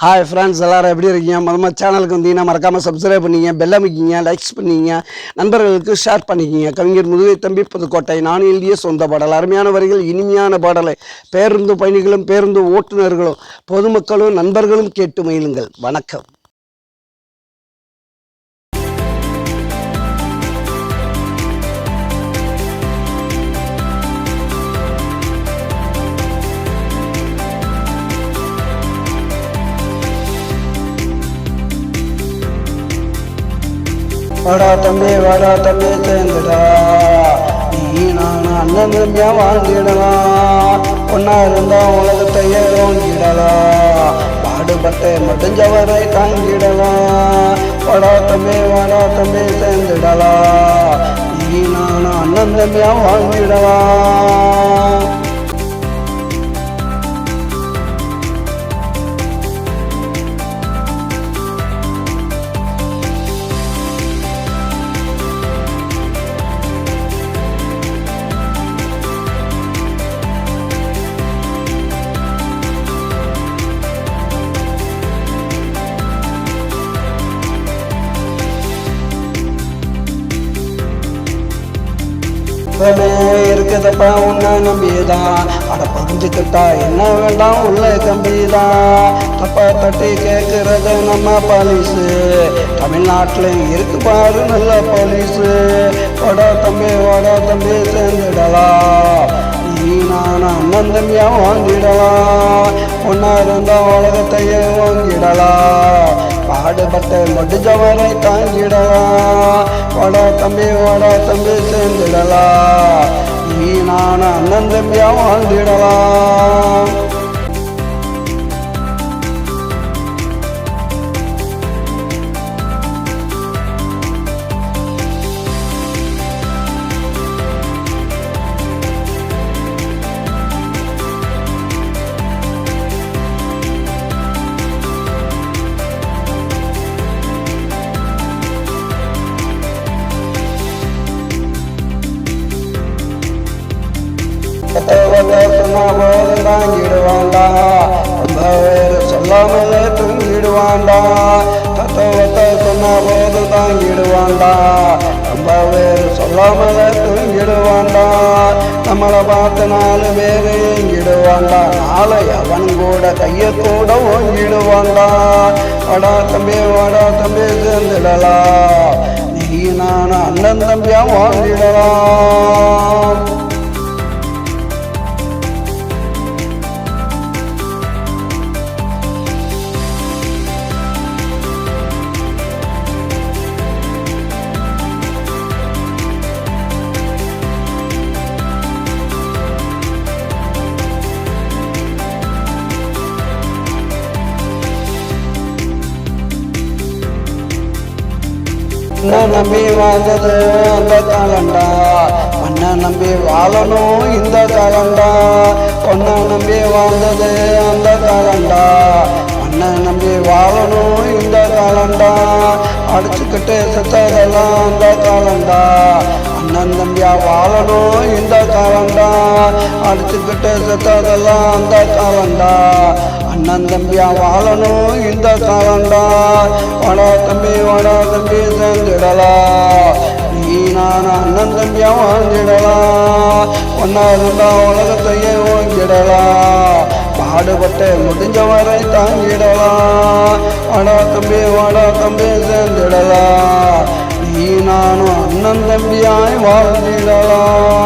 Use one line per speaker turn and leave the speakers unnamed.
Hi friends, எல்லோரும் எப்படி இருக்கீங்க? மொதல் சேனலுக்கு வந்தீங்கன்னா மறக்காமல் சப்ஸ்கிரைப் பண்ணிங்க, பெல் அமைக்கிங்க, லைக்ஸ் பண்ணிங்க, நண்பர்களுக்கு ஷேர் பண்ணிக்கிங்க. கவிஞர் முதுகை தம்பி புதுக்கோட்டை. நான் எழுதிய சொந்த பாடல். அருமையான வரிகள், இனிமையான பாடலை பேருந்து பயணிகளும் பேருந்து ஓட்டுநர்களும் பொதுமக்களும் நண்பர்களும் கேட்டு மகிழுங்கள். வணக்கம். வாடா தம்பி சேர்ந்துடா, நீ நான் அண்ணன் தம்பியா வாழ்ந்திடலாம். ஒன்னா இருந்தா உலகத்தையே ஓங்கிடலாம், பாடுபட்டு முடிஞ்சவரை தாங்கிடலாம். வாடா தம்பி சேர்ந்துடலாம், நீ நான் அண்ணன் தம்பியா வாழ்ந்திடலாம். இருக்குதப்பா உன்னை நம்பிதான், அட புரிஞ்சுக்கிட்டா என்ன வேண்டாம் உள்ள கம்பிதான். தப்பா தட்டி கேட்கறது நம்ம போலீஸு, தமிழ்நாட்டில் இருக்கு பாரு நல்ல போலீஸு. வாடா தம்பி சேர்ந்துடலாம், நீ நான் அண்ணன் தம்பியா வாங்கிடலாம். ஒன்னா இருந்தா உலகத்தையே வாங்கிடலாம், பாடுபட்டு முடிஞ்சவரை தாங்கிடலாம். வாடா தம்பி சேர்ந்துடலாம், நீ நான் அண்ணன் தம்பியா வாழ்ந்திடலாம். சொன்னாமோது தாங்கிடுவாண்டா, ரொம்ப வேறு சொல்லாமலே தூங்கிடுவாண்டா. தத்துவத்தை சொன்னாமோது தாங்கிடுவாண்டா, ரொம்ப வேறு சொல்லாமலே தூங்கிடுவாண்டா. நம்மளை பார்த்து 4 பேர் ஏங்கிடுவாண்டா, நாளை அவன் கூட கையை கூட ஓங்கிடுவாண்டா. வாடா தம்பி சேர்ந்துடலாம், நீ நான் அண்ணன் தம்பியா வாழ்ந்திடலாம். நம்பி வாழ்ந்தது அந்த காலண்டா, மண்ணை நம்பி வாழணும் இந்த காலண்டா. பொண்ணை நம்பி வாழ்ந்தது அந்த காலண்டா, மண்ணை நம்பி வாழணும் இந்த காலண்டா. அடிச்சுக்கிட்டு செத்ததெல்லாம் அந்த காலண்டா, அண்ணன் தம்பியா வாழணும் இந்த காலண்டா. அடிச்சுக்கிட்டு செத்ததெல்லாம் அந்த காலண்டா, அண்ணன் தம்பியா வாழணும் இந்த காலண்டா. வாடா தம்பி சேர்ந்துடலாம், நீ நான் அண்ணன் தம்பியா வாழ்ந்திடலாம். ஒன்னா இருந்தா உலகத்தையே ஓங்கிடலாம், பாடுபட்டு முடிஞ்சவரை தாங்கிடலாம். வாடா தம்பி சேர்ந்துடலாம், நீ நானும் அண்ணன் தம்பியாய் வாழ்ந்திடலாம்.